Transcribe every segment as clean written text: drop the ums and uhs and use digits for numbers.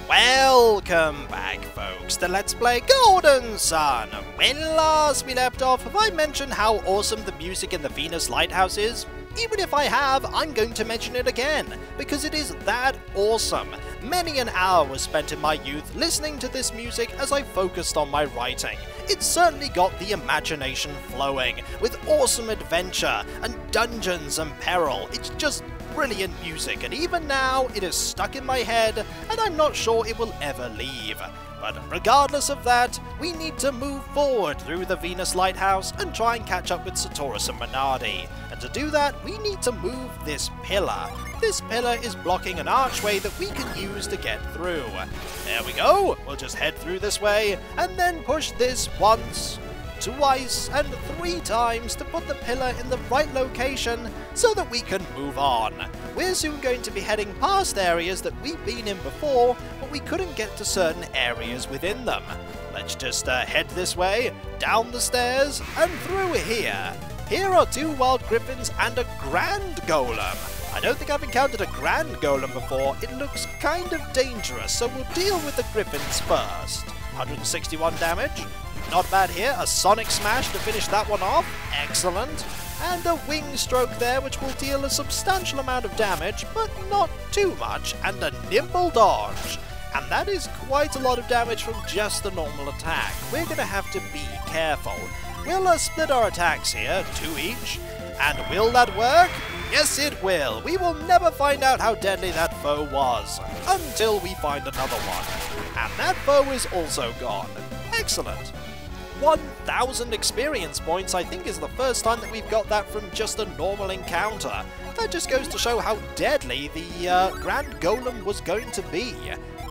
Welcome back, folks, to Let's Play Golden Sun. When last we left off, have I mentioned how awesome the music in the Venus Lighthouse is? Even if I have, I'm going to mention it again, because it is that awesome. Many an hour was spent in my youth listening to this music as I focused on my writing. It certainly got the imagination flowing, with awesome adventure, and dungeons and peril. It's just brilliant music, and even now it is stuck in my head, and I'm not sure it will ever leave. But regardless of that, we need to move forward through the Venus Lighthouse and try and catch up with Satoris and Minardi. And to do that, we need to move this pillar. This pillar is blocking an archway that we can use to get through. There we go, we'll just head through this way, and then push this once, twice, and 3 times to put the pillar in the right location so that we can move on. We're soon going to be heading past areas that we've been in before, but we couldn't get to certain areas within them. Let's just head this way, down the stairs, and through here. Here are 2 wild griffins and a grand golem. I don't think I've encountered a grand golem before. It looks kind of dangerous, so we'll deal with the griffins first. 161 damage. Not bad here, a sonic smash to finish that one off, excellent. And a wing stroke there which will deal a substantial amount of damage, but not too much, and a nimble dodge. And that is quite a lot of damage from just the normal attack. We're going to have to be careful. We'll split our attacks here, 2 each, and will that work? Yes it will. We will never find out how deadly that foe was, until we find another one. And that foe is also gone. Excellent. 1,000 experience points, I think, is the first time that we've got that from just a normal encounter. That just goes to show how deadly the Grand Golem was going to be,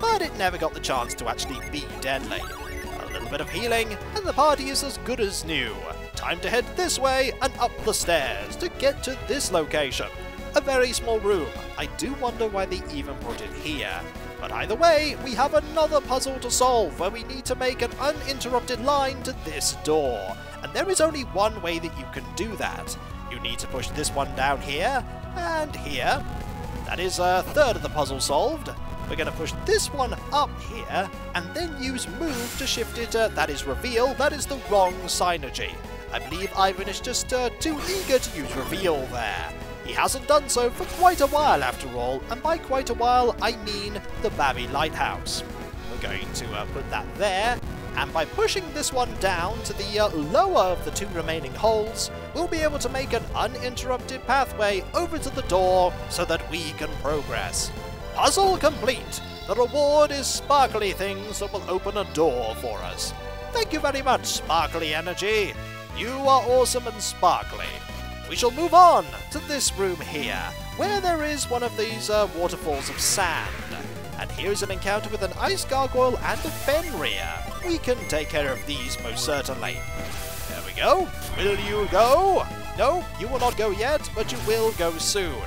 but it never got the chance to actually be deadly. A little bit of healing, and the party is as good as new. Time to head this way and up the stairs to get to this location. A very small room. I do wonder why they even put it here. But either way, we have another puzzle to solve where we need to make an uninterrupted line to this door. And there is only one way that you can do that. You need to push this one down here, and here. That is a third of the puzzle solved. We're going to push this one up here, and then use move to shift it. That is reveal. That is the wrong psynergy. I believe Ivan is just too eager to use reveal there. He hasn't done so for quite a while after all, and by quite a while I mean the Babby Lighthouse. We're going to put that there, and by pushing this one down to the lower of the 2 remaining holes, we'll be able to make an uninterrupted pathway over to the door so that we can progress. Puzzle complete! The reward is sparkly things that will open a door for us. Thank you very much, Sparkly Energy. You are awesome and sparkly. We shall move on to this room here, where there is one of these waterfalls of sand. And here's an encounter with an ice gargoyle and a Fenrir. We can take care of these most certainly. There we go. Will you go? No, you will not go yet, but you will go soon.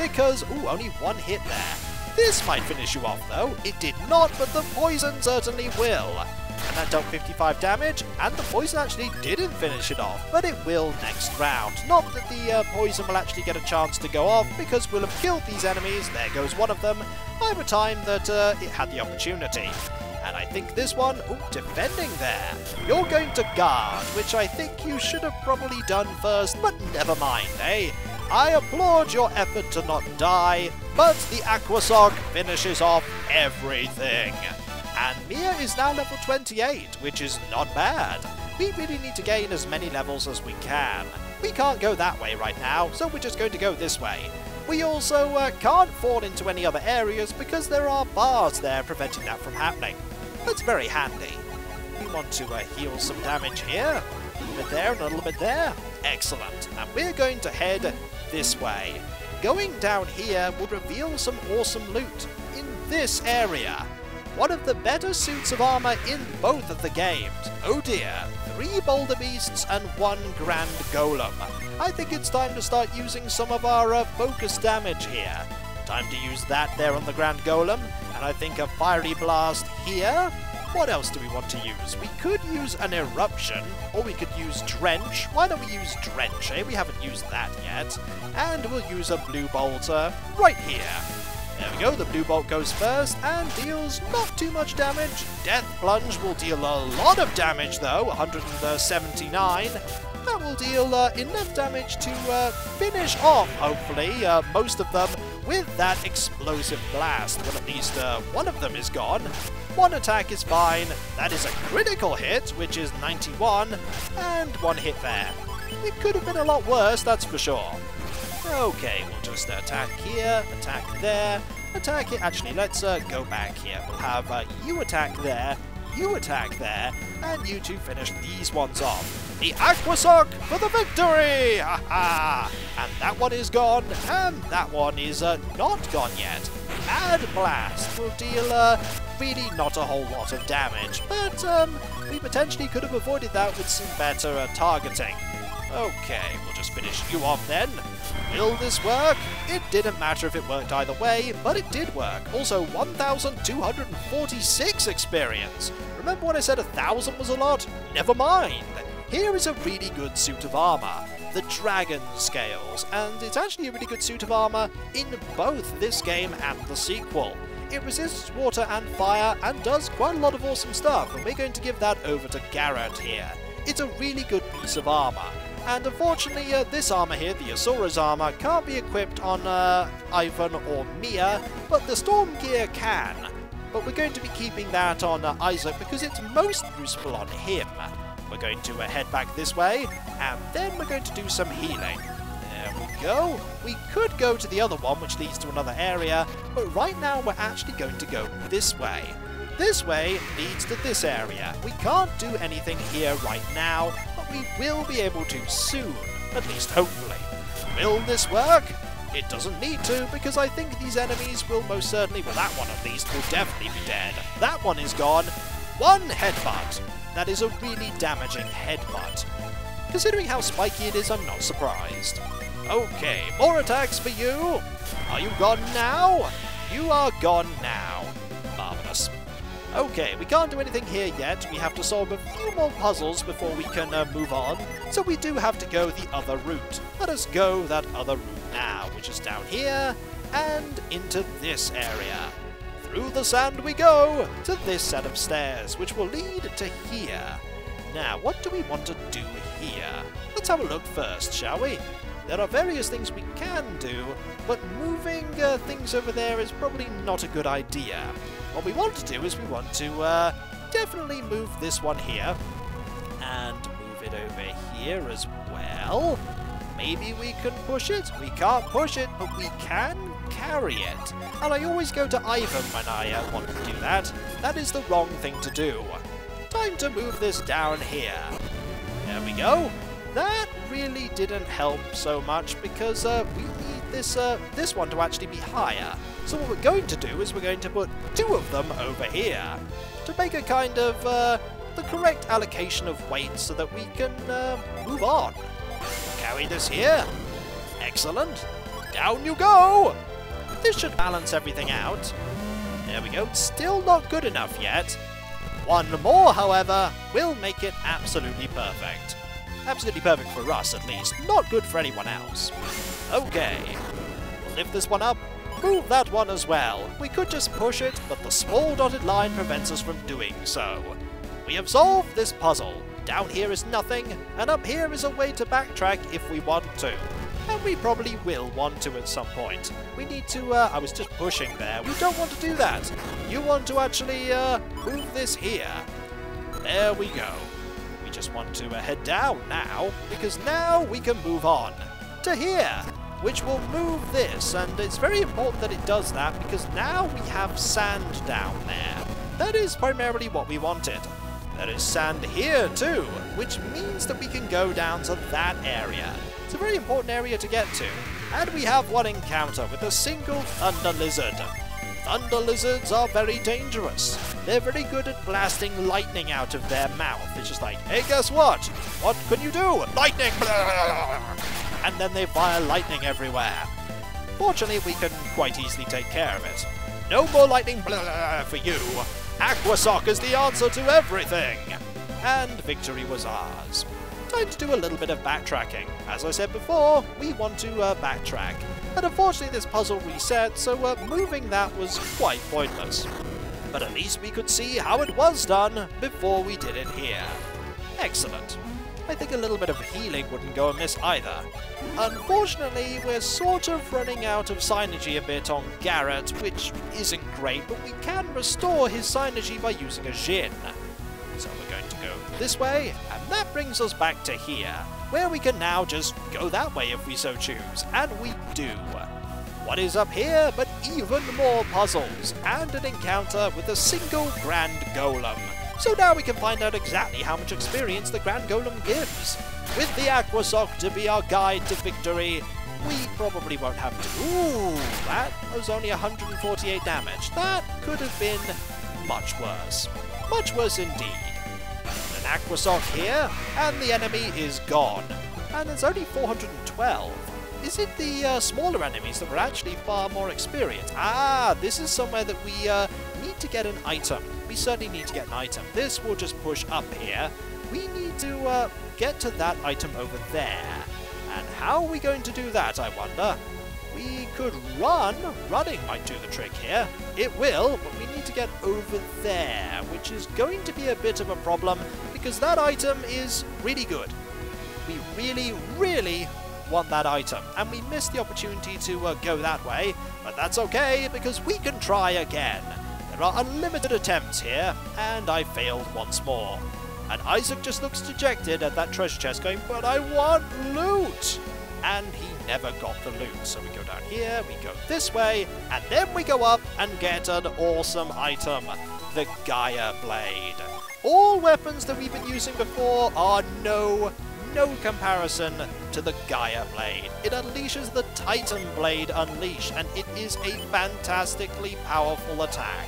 Because, ooh, only 1 hit there. This might finish you off though. It did not, but the poison certainly will. And that dealt 55 damage, and the poison actually didn't finish it off, but it will next round. Not that the poison will actually get a chance to go off, because we'll have killed these enemies, there goes one of them, by the time that it had the opportunity. And I think this one, ooh, defending there. You're going to guard, which I think you should have probably done first, but never mind, eh? I applaud your effort to not die, but the Aquasog finishes off everything. And Mia is now level 28, which is not bad. We really need to gain as many levels as we can. We can't go that way right now, so we're just going to go this way. We also can't fall into any other areas because there are bars there preventing that from happening. That's very handy. We want to heal some damage here. A little bit there and a little bit there. Excellent. And we're going to head this way. Going down here will reveal some awesome loot in this area. One of the better suits of armor in both of the games. Oh dear, 3 boulder beasts and 1 grand golem. I think it's time to start using some of our focus damage here. Time to use that there on the grand golem, and I think a fiery blast here. What else do we want to use? We could use an eruption, or we could use drench. Why don't we use drench, eh? We haven't used that yet. And we'll use a blue bolter right here. There we go, the blue bolt goes first and deals not too much damage. Death Plunge will deal a lot of damage though, 179. That will deal enough damage to finish off, hopefully, most of them with that explosive blast. Well, at least one of them is gone. One attack is fine. That is a critical hit, which is 91, and one hit there. It could have been a lot worse, that's for sure. Okay, we'll just attack here, attack there, attack here. Actually, let's go back here. We'll have you attack there, and you two finish these ones off. The Aqua Sock for the victory! Ha ha! And that one is gone, and that one is not gone yet. Mad Blast will deal really not a whole lot of damage, but we potentially could have avoided that with some better targeting. Okay, we'll just finish you off then. Will this work? It didn't matter if it worked either way, but it did work. Also, 1,246 experience. Remember when I said 1,000 was a lot? Never mind. Here is a really good suit of armor, the Dragon Scales, and it's actually a really good suit of armor in both this game and the sequel. It resists water and fire and does quite a lot of awesome stuff, and we're going to give that over to Garrett here. It's a really good piece of armor. And unfortunately, this armor here, the Asura's armor, can't be equipped on Ivan or Mia, but the Storm Gear can. But we're going to be keeping that on Isaac because it's most useful on him. We're going to head back this way, and then we're going to do some healing. There we go. We could go to the other one, which leads to another area, but right now we're actually going to go this way. This way leads to this area. We can't do anything here right now, but we will be able to soon, at least hopefully. Will this work? It doesn't need to, because I think these enemies will most certainly, well, that one at least, will definitely be dead. That one is gone. One headbutt. That is a really damaging headbutt. Considering how spiky it is, I'm not surprised. Okay, more attacks for you. Are you gone now? You are gone now. Marvellous. Okay, we can't do anything here yet. We have to solve a few more puzzles before we can move on. So we do have to go the other route. Let us go that other route now, which is down here and into this area. Through the sand we go to this set of stairs, which will lead to here. Now, what do we want to do here? Let's have a look first, shall we? There are various things we can do, but moving things over there is probably not a good idea. What we want to do is we want to definitely move this one here, and move it over here as well. Maybe we can push it? We can't push it, but we can carry it. And I always go to Ivan when I want to do that. That is the wrong thing to do. Time to move this down here. There we go. That really didn't help so much because we need this one to actually be higher. So what we're going to do is we're going to put two of them over here to make a kind of the correct allocation of weight so that we can move on. Carry this here. Excellent. Down you go. This should balance everything out. There we go. Still not good enough yet. One more, however, will make it absolutely perfect. Absolutely perfect for us, at least. Not good for anyone else. Okay. We'll lift this one up. Move that one as well. We could just push it, but the small dotted line prevents us from doing so. We have solved this puzzle. Down here is nothing, and up here is a way to backtrack if we want to. And we probably will want to at some point. We need to, I was just pushing there. We don't want to do that. You want to actually move this here. There we go. We just want to head down now, because now we can move on to here, which will move this. And it's very important that it does that, because now we have sand down there. That is primarily what we wanted. There is sand here too, which means that we can go down to that area. It's a very important area to get to. And we have one encounter with a single thunder lizard. Thunder lizards are very dangerous. They're very good at blasting lightning out of their mouth. It's just like, hey, guess what? What can you do? Lightning! And then they fire lightning everywhere. Fortunately, we can quite easily take care of it. No more lightning for you. Aqua Sock is the answer to everything. And victory was ours. Time to do a little bit of backtracking. As I said before, we want to backtrack. And unfortunately this puzzle reset, so moving that was quite pointless. But at least we could see how it was done before we did it here. Excellent. I think a little bit of healing wouldn't go amiss either. Unfortunately, we're sort of running out of psynergy a bit on Garrett, which isn't great, but we can restore his psynergy by using a Jin. So we're going to go this way, and that brings us back to here, where we can now just go that way if we so choose, and we do. What is up here but even more puzzles, and an encounter with a single Grand Golem. So now we can find out exactly how much experience the Grand Golem gives. With the Aqua Sock to be our guide to victory, we probably won't have to... Ooh, that was only 148 damage. That could have been much worse. Much worse indeed. An Aqua Sock here, and the enemy is gone. And there's only 412. Is it the smaller enemies that were actually far more experienced? Ah, this is somewhere that we need to get an item. We certainly need to get an item. This will just push up here. We need to get to that item over there. And how are we going to do that, I wonder? We could run. Running might do the trick here. It will, but we need to get over there, which is going to be a bit of a problem because that item is really good. We really, really want that item, and we missed the opportunity to go that way, but that's okay because we can try again. There are unlimited attempts here, and I failed once more. And Isaac just looks dejected at that treasure chest going, but I want loot! And he never got the loot. So we go down here, we go this way, and then we go up and get an awesome item, the Gaia Blade. All weapons that we've been using before are no comparison to the Gaia Blade. It unleashes the Titan Blade Unleash, and it is a fantastically powerful attack.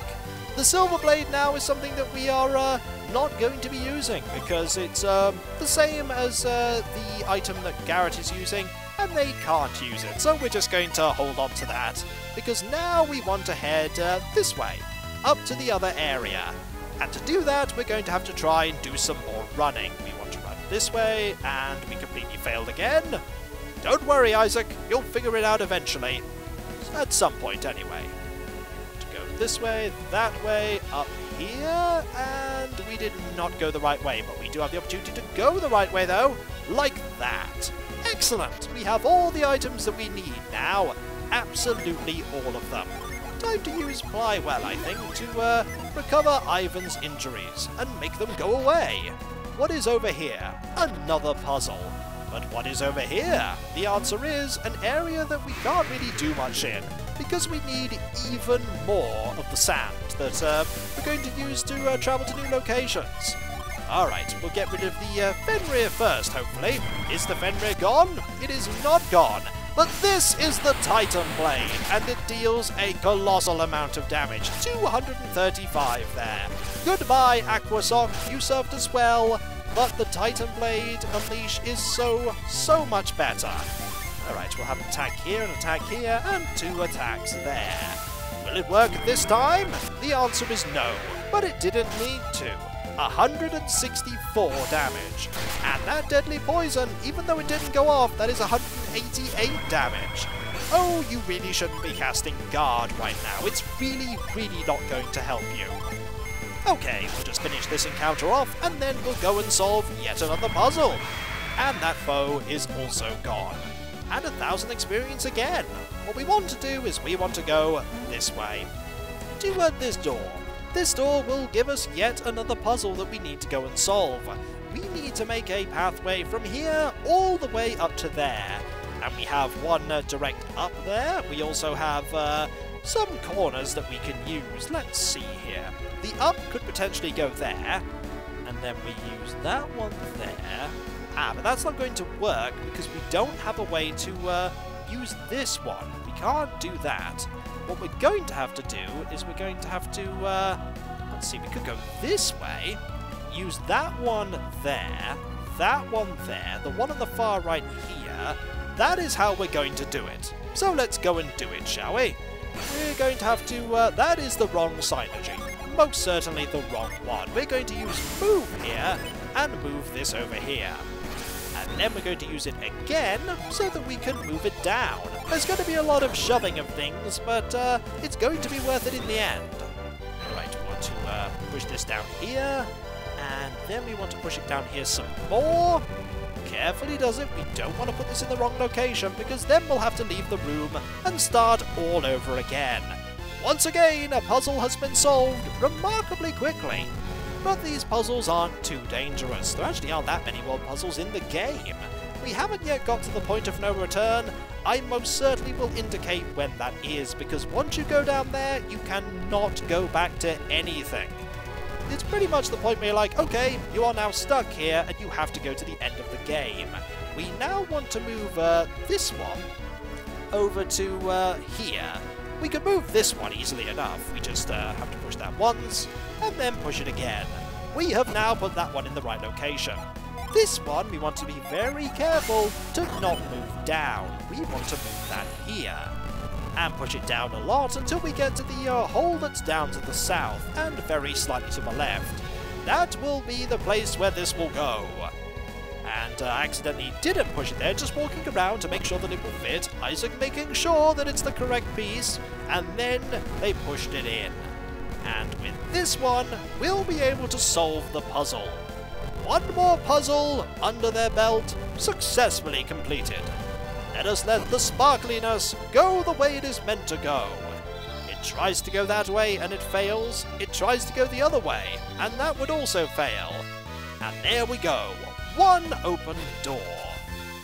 The Silver Blade now is something that we are not going to be using, because it's the same as the item that Garrett is using, and they can't use it, so we're just going to hold on to that, because now we want to head this way, up to the other area. And to do that, we're going to have to try and do some more running. We want to run this way, and we completely failed again. Don't worry, Isaac, you'll figure it out eventually. At some point, anyway. To go this way, that way, up here, and we did not go the right way, but we do have the opportunity to go the right way, though, like that. Excellent! We have all the items that we need now. Absolutely all of them. Time to use Plywell, I think, to recover Ivan's injuries and make them go away. What is over here? Another puzzle. But what is over here? The answer is an area that we can't really do much in, because we need even more of the sand that we're going to use to travel to new locations. Alright, we'll get rid of the Fenrir first, hopefully. Is the Fenrir gone? It is not gone. But this is the Titan Blade, and it deals a colossal amount of damage. 235 there. Goodbye, Aqua Sock, you served us well, but the Titan Blade Unleash is so much better. Alright, we'll have an attack here, and 2 attacks there. Will it work this time? The answer is no, but it didn't need to. 164 damage. And that deadly poison, even though it didn't go off, that is 188 damage. Oh, you really shouldn't be casting Guard right now. It's really not going to help you. Okay, we'll just finish this encounter off, and then we'll go and solve yet another puzzle. And that foe is also gone. And 1,000 experience again. What we want to do is we want to go this way. To this door. This door will give us yet another puzzle that we need to go and solve. We need to make a pathway from here all the way up to there. And we have one direct up there. We also have some corners that we can use. Let's see here. The up could potentially go there. And then we use that one there. Ah, but that's not going to work because we don't have a way to use this one. We can't do that. What we're going to have to do is we're going to have to, let's see, we could go this way, use that one there, the one on the far right here. That is how we're going to do it. So let's go and do it, shall we? We're going to have to, that is the wrong psynergy. Most certainly the wrong one. We're going to use move here and move this over here. And and then we're going to use it again so that we can move it down. There's going to be a lot of shoving of things, but it's going to be worth it in the end. Right, we want to push this down here, and then we want to push it down here some more. Carefully does it. We don't want to put this in the wrong location, because then we'll have to leave the room and start all over again. Once again, a puzzle has been solved remarkably quickly. But these puzzles aren't too dangerous. There actually aren't that many more puzzles in the game. We haven't yet got to the point of no return. I most certainly will indicate when that is, because once you go down there, you cannot go back to anything. It's pretty much the point where you're like, okay, you are now stuck here, and you have to go to the end of the game. We now want to move this one over to here. We could move this one easily enough. We just have to push that once, and then push it again. We have now put that one in the right location. This one, we want to be very careful to not move down. We want to move that here. And push it down a lot until we get to the hole that's down to the south, and very slightly to the left. That will be the place where this will go. And I accidentally didn't push it there, just walking around to make sure that it will fit. Isaac making sure that it's the correct piece, and then they pushed it in. And with this one, we'll be able to solve the puzzle. One more puzzle under their belt, successfully completed. Let us let the sparkliness go the way it is meant to go. It tries to go that way and it fails. It tries to go the other way, and that would also fail. And there we go. One open door.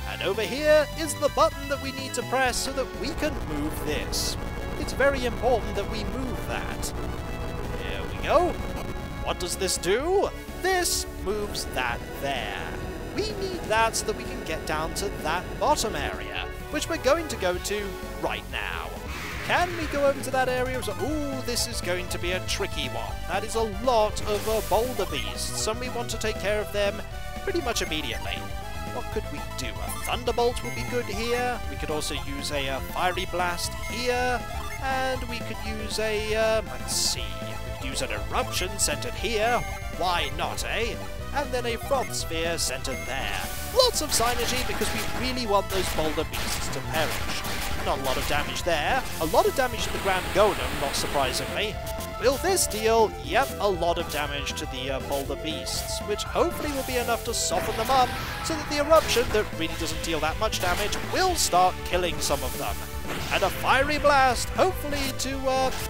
And over here is the button that we need to press so that we can move this. It's very important that we move that. Here we go. What does this do? This moves that there. We need that so that we can get down to that bottom area, which we're going to go to right now. Can we go over to that area? Ooh, this is going to be a tricky one. That is a lot of boulder beasts, and we want to take care of them pretty much immediately. What could we do? A thunderbolt would be good here. We could also use a fiery blast here, and we could use a, let's see, we could use an eruption centered here. Why not, eh? And then a froth sphere centered there. Lots of psynergy because we really want those boulder beasts to perish. Not a lot of damage there. A lot of damage to the Grand Golem, not surprisingly. Will this deal? Yep, a lot of damage to the boulder beasts, which hopefully will be enough to soften them up, so that the eruption, that really doesn't deal that much damage, will start killing some of them. And a fiery blast, hopefully to,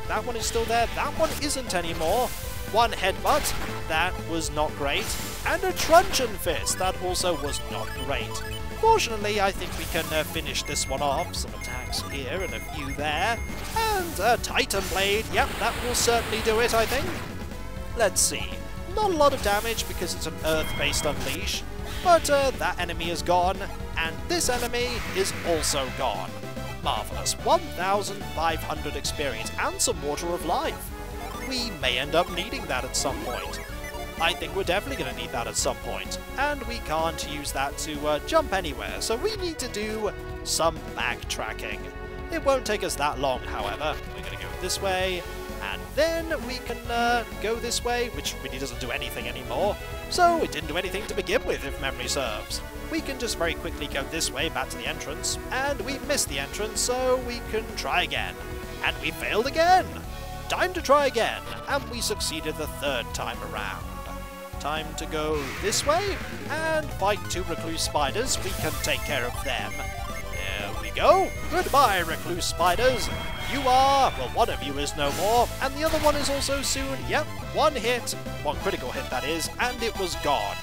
that one is still there, that one isn't anymore. One headbutt, that was not great. And a truncheon fist, that also was not great. Fortunately, I think we can finish this one off. Some attacks here and a few there. And a Titan Blade, yep, that will certainly do it, I think. Let's see. Not a lot of damage because it's an Earth-based unleash. But that enemy is gone, and this enemy is also gone. Marvellous. 1,500 experience and some Water of Life. We may end up needing that at some point. I think we're definitely going to need that at some point, and we can't use that to jump anywhere, so we need to do some backtracking. It won't take us that long, however. We're going to go this way, and then we can go this way, which really doesn't do anything anymore. So it didn't do anything to begin with, if memory serves. We can just very quickly go this way back to the entrance, and we missed the entrance, so we can try again. And we failed again! Time to try again, and we succeeded the third time around. Time to go this way, and fight two recluse spiders. We can take care of them. There we go. Goodbye, recluse spiders. You are, well, one of you is no more, and the other one is also soon. Yep, one hit, one critical hit that is, and it was gone.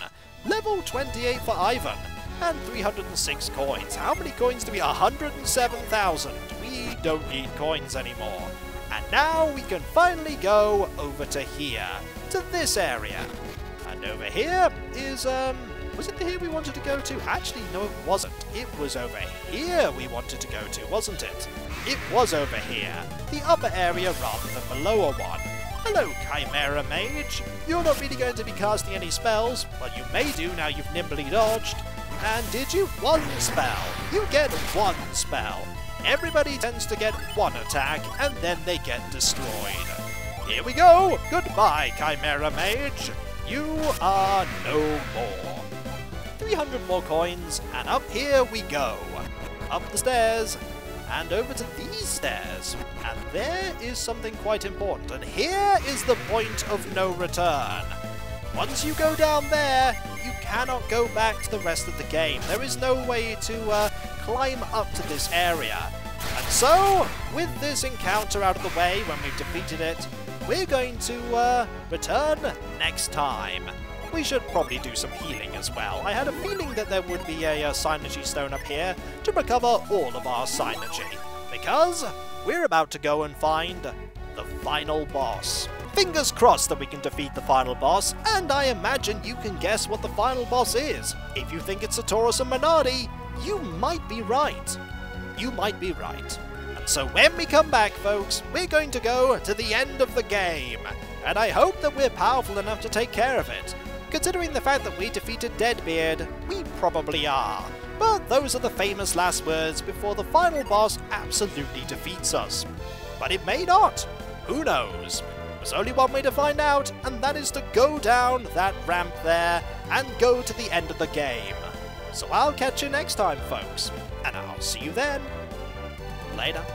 Level 28 for Ivan, and 306 coins. How many coins do we? 107,000. We don't need coins anymore. And now we can finally go over to here, to this area. And over here is, was it here we wanted to go to? Actually, no it wasn't. It was over here we wanted to go to, wasn't it? It was over here, the upper area rather than the lower one. Hello, Chimera Mage. You're not really going to be casting any spells, but you may do now you've nimbly dodged. And did you? One spell. You get one spell. Everybody tends to get one attack, and then they get destroyed. Here we go! Goodbye, Chimera Mage! You are no more. 300 more coins, and up here we go. Up the stairs, and over to these stairs. And there is something quite important, and here is the point of no return. Once you go down there, you cannot go back to the rest of the game. There is no way to climb up to this area. And so, with this encounter out of the way, when we've defeated it, we're going to return next time. We should probably do some healing as well. I had a feeling that there would be a psynergy stone up here to recover all of our psynergy, because we're about to go and find the final boss. Fingers crossed that we can defeat the final boss, and I imagine you can guess what the final boss is. If you think it's Satoros and Minardi, you might be right. You might be right. And so when we come back, folks, we're going to go to the end of the game, and I hope that we're powerful enough to take care of it. Considering the fact that we defeated Deadbeard, we probably are. But those are the famous last words before the final boss absolutely defeats us. But it may not. Who knows? There's only one way to find out, and that is to go down that ramp there and go to the end of the game. So I'll catch you next time, folks, and I'll see you then. Later.